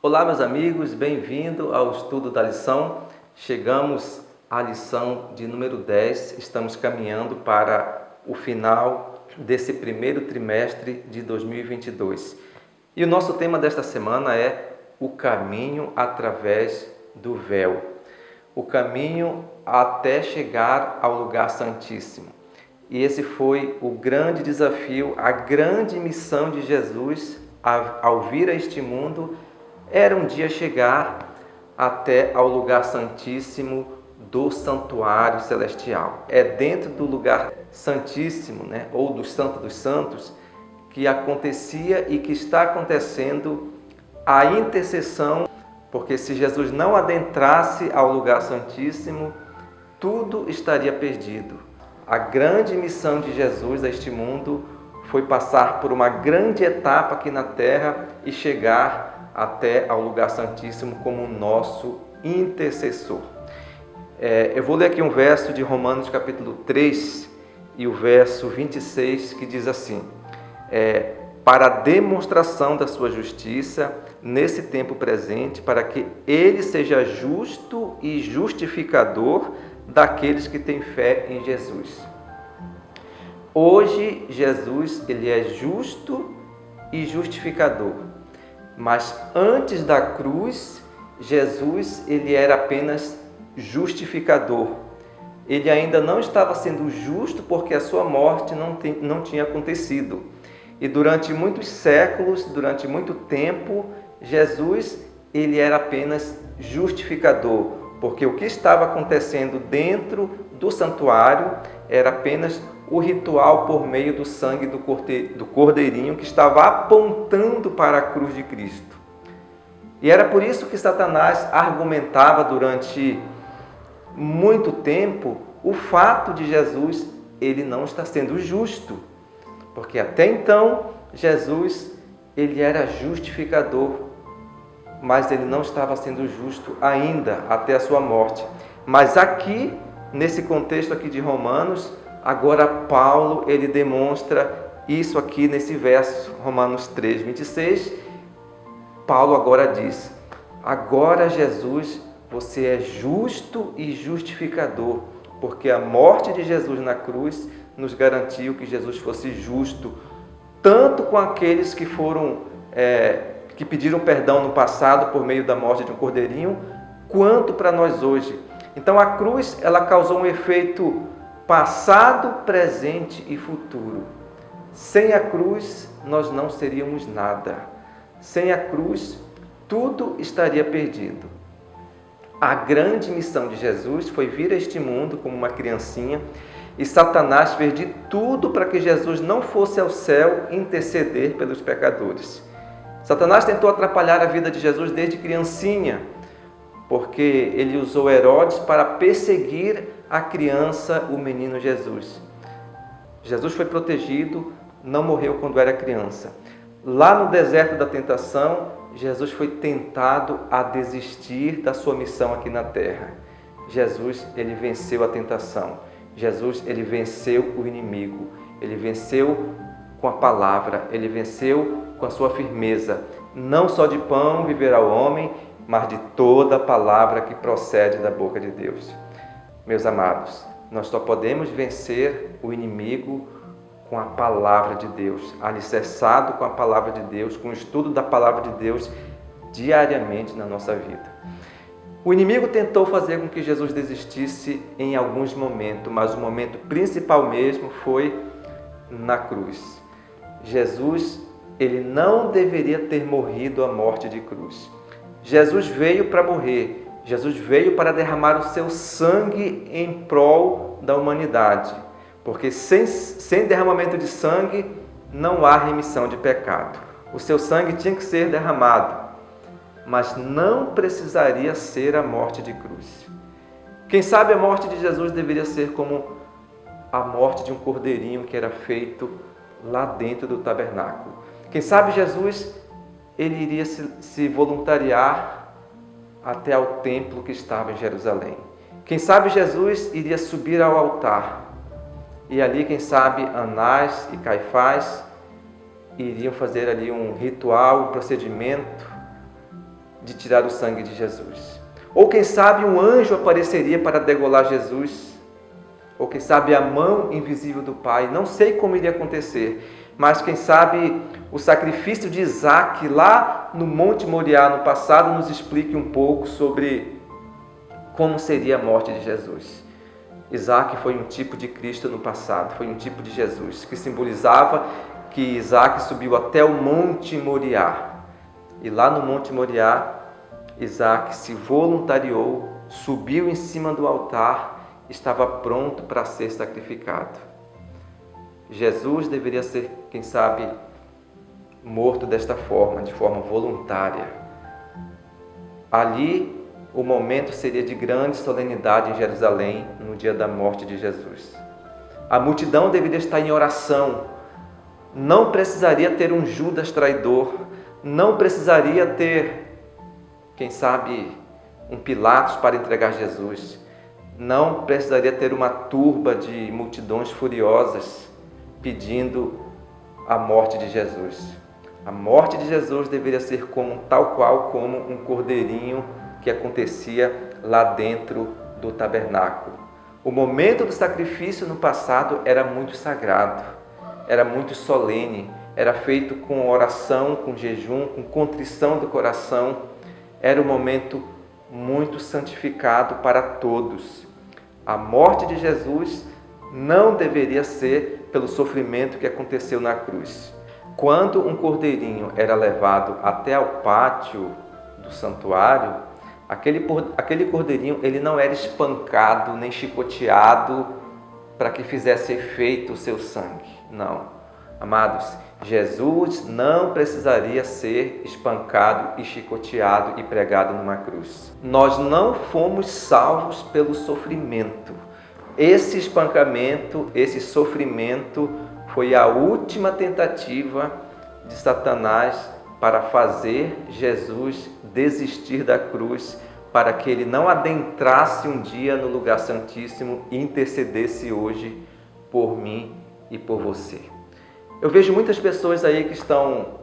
Olá, meus amigos, bem-vindo ao estudo da lição. Chegamos à lição de número 10, estamos caminhando para o final desse primeiro trimestre de 2022. E o nosso tema desta semana é o caminho através do véu. O caminho até chegar ao lugar santíssimo. E esse foi o grande desafio, a grande missão de Jesus ao vir a este mundo, era um dia chegar até ao lugar santíssimo do santuário celestial. É dentro do lugar santíssimo, ou do Santo dos Santos, que acontecia e que está acontecendo a intercessão, porque se Jesus não adentrasse ao lugar santíssimo, tudo estaria perdido. A grande missão de Jesus a este mundo foi passar por uma grande etapa aqui na terra e chegar até ao lugar santíssimo como nosso intercessor. Eu vou ler aqui um verso de Romanos capítulo 3 e o verso 26 que diz assim: para a demonstração da sua justiça nesse tempo presente, para que ele seja justo e justificador daqueles que têm fé em Jesus. Hoje, Jesus, ele é justo e justificador. Mas antes da cruz, Jesus, ele era apenas justificador. Ele ainda não estava sendo justo porque a sua morte não tinha acontecido. E durante muitos séculos, durante muito tempo, Jesus, ele era apenas justificador, porque o que estava acontecendo dentro do santuário era apenas o ritual por meio do sangue do cordeirinho que estava apontando para a cruz de Cristo. E era por isso que Satanás argumentava durante muito tempo o fato de Jesus ele não estar sendo justo, porque até então Jesus ele era justificador, mas ele não estava sendo justo ainda até a sua morte. Mas aqui, nesse contexto aqui de Romanos, agora Paulo ele demonstra isso aqui nesse verso, Romanos 3, 26. Paulo agora diz: agora Jesus, você é justo e justificador, porque a morte de Jesus na cruz nos garantiu que Jesus fosse justo, tanto com aqueles que que pediram perdão no passado por meio da morte de um cordeirinho, quanto para nós hoje. Então a cruz ela causou um efeito passado, presente e futuro. Sem a cruz nós não seríamos nada. Sem a cruz tudo estaria perdido. A grande missão de Jesus foi vir a este mundo como uma criancinha, e Satanás fez de tudo para que Jesus não fosse ao céu interceder pelos pecadores. Satanás tentou atrapalhar a vida de Jesus desde criancinha, porque ele usou Herodes para perseguir a criança, o menino Jesus. Jesus foi protegido, não morreu quando era criança. Lá no deserto da tentação, Jesus foi tentado a desistir da sua missão aqui na terra. Jesus, ele venceu a tentação. Jesus, ele venceu o inimigo. Ele venceu com a palavra, ele venceu com a sua firmeza. Não só de pão viverá o homem, mas de toda a palavra que procede da boca de Deus. Meus amados, nós só podemos vencer o inimigo com a palavra de Deus, alicerçado com a palavra de Deus, com o estudo da palavra de Deus diariamente na nossa vida. O inimigo tentou fazer com que Jesus desistisse em alguns momentos, mas o momento principal mesmo foi na cruz. Jesus, ele não deveria ter morrido a morte de cruz. Jesus veio para morrer. Jesus veio para derramar o seu sangue em prol da humanidade. Porque sem derramamento de sangue não há remissão de pecado. O seu sangue tinha que ser derramado, mas não precisaria ser a morte de cruz. Quem sabe a morte de Jesus deveria ser como a morte de um cordeirinho que era feito lá dentro do tabernáculo. Quem sabe Jesus ele iria se voluntariar até ao templo que estava em Jerusalém. Quem sabe Jesus iria subir ao altar. E ali, quem sabe, Anás e Caifás iriam fazer ali um ritual, um procedimento de tirar o sangue de Jesus. Ou quem sabe um anjo apareceria para degolar Jesus. Ou quem sabe a mão invisível do Pai. Não sei como iria acontecer, mas quem sabe o sacrifício de Isaac lá no Monte Moriá no passado nos explique um pouco sobre como seria a morte de Jesus. Isaac foi um tipo de Cristo no passado, foi um tipo de Jesus, que simbolizava que Isaac subiu até o Monte Moriá. E lá no Monte Moriá, Isaac se voluntariou, subiu em cima do altar, estava pronto para ser sacrificado. Jesus deveria ser, quem sabe, morto desta forma, de forma voluntária. Ali, o momento seria de grande solenidade em Jerusalém, no dia da morte de Jesus. A multidão deveria estar em oração. Não precisaria ter um Judas traidor. Não precisaria ter, quem sabe, um Pilatos para entregar Jesus. Não precisaria ter uma turba de multidões furiosas pedindo a morte de Jesus. A morte de Jesus deveria ser tal qual como um cordeirinho que acontecia lá dentro do tabernáculo. O momento do sacrifício no passado era muito sagrado, era muito solene, era feito com oração, com jejum, com contrição do coração. Era um momento muito santificado para todos. A morte de Jesus não deveria ser pelo sofrimento que aconteceu na cruz. Quando um cordeirinho era levado até ao pátio do santuário, aquele cordeirinho ele não era espancado nem chicoteado para que fizesse efeito o seu sangue. Não. Amados, Jesus não precisaria ser espancado e chicoteado e pregado numa cruz. Nós não fomos salvos pelo sofrimento. Esse espancamento, esse sofrimento foi a última tentativa de Satanás para fazer Jesus desistir da cruz, para que ele não adentrasse um dia no lugar santíssimo e intercedesse hoje por mim e por você. Eu vejo muitas pessoas aí que estão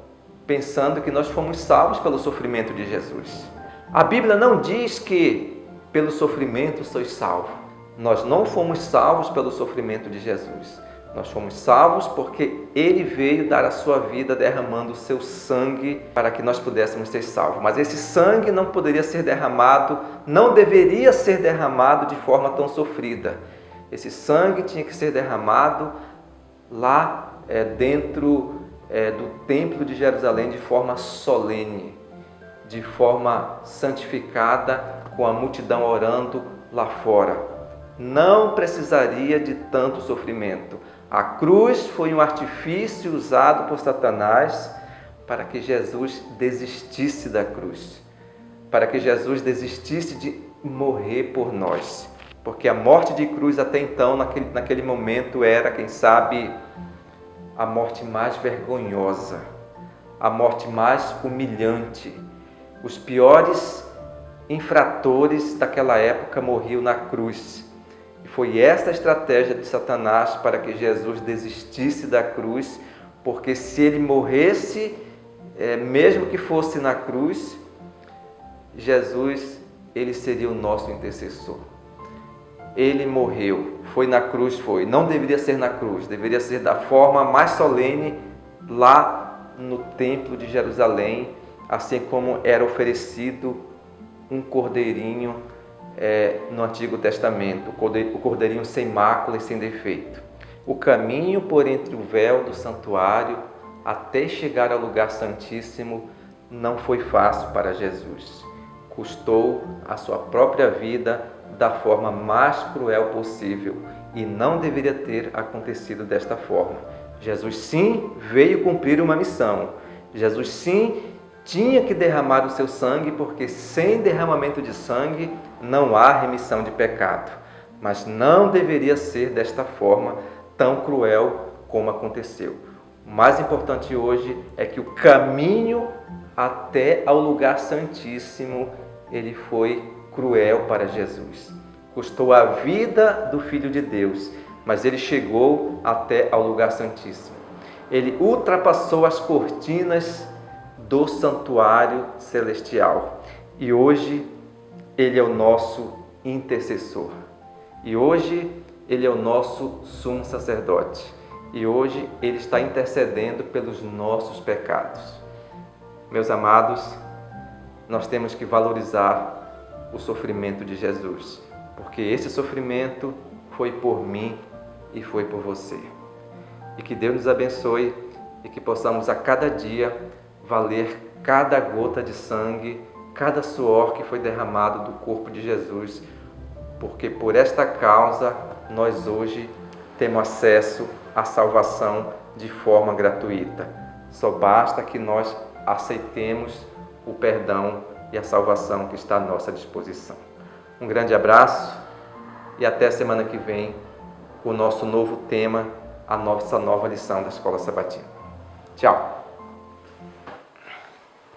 pensando que nós fomos salvos pelo sofrimento de Jesus. A Bíblia não diz que pelo sofrimento sois salvos. Nós não fomos salvos pelo sofrimento de Jesus. Nós fomos salvos porque Ele veio dar a sua vida derramando o seu sangue para que nós pudéssemos ser salvos. Mas esse sangue não poderia ser derramado, não deveria ser derramado de forma tão sofrida. Esse sangue tinha que ser derramado lá dentro do Templo de Jerusalém de forma solene, de forma santificada, com a multidão orando lá fora. Não precisaria de tanto sofrimento. A cruz foi um artifício usado por Satanás para que Jesus desistisse da cruz, para que Jesus desistisse de morrer por nós. Porque a morte de cruz até então, naquele momento, era, quem sabe, a morte mais vergonhosa, a morte mais humilhante. Os piores infratores daquela época morriam na cruz. E foi esta a estratégia de Satanás para que Jesus desistisse da cruz, porque se ele morresse, mesmo que fosse na cruz, Jesus, ele seria o nosso intercessor. Ele morreu, foi na cruz, não deveria ser na cruz, deveria ser da forma mais solene lá no Templo de Jerusalém, assim como era oferecido um cordeirinho no Antigo Testamento, o cordeirinho sem mácula e sem defeito. O caminho por entre o véu do santuário até chegar ao lugar santíssimo não foi fácil para Jesus. Custou a sua própria vida da forma mais cruel possível e não deveria ter acontecido desta forma. Jesus sim veio cumprir uma missão. Jesus sim tinha que derramar o seu sangue, porque sem derramamento de sangue não há remissão de pecado. Mas não deveria ser desta forma tão cruel como aconteceu. O mais importante hoje é que o caminho até ao lugar santíssimo, ele foi cruel para Jesus. Custou a vida do Filho de Deus, mas ele chegou até ao lugar santíssimo. Ele ultrapassou as cortinas do santuário celestial. E hoje Ele é o nosso intercessor. E hoje Ele é o nosso sumo sacerdote. E hoje Ele está intercedendo pelos nossos pecados. Meus amados, nós temos que valorizar o sofrimento de Jesus, porque esse sofrimento foi por mim e foi por você. E que Deus nos abençoe e que possamos a cada dia valer cada gota de sangue, cada suor que foi derramado do corpo de Jesus, porque por esta causa nós hoje temos acesso à salvação de forma gratuita. Só basta que nós aceitemos o perdão e a salvação que está à nossa disposição. Um grande abraço e até a semana que vem com o nosso novo tema, a nossa nova lição da Escola Sabatina. Tchau!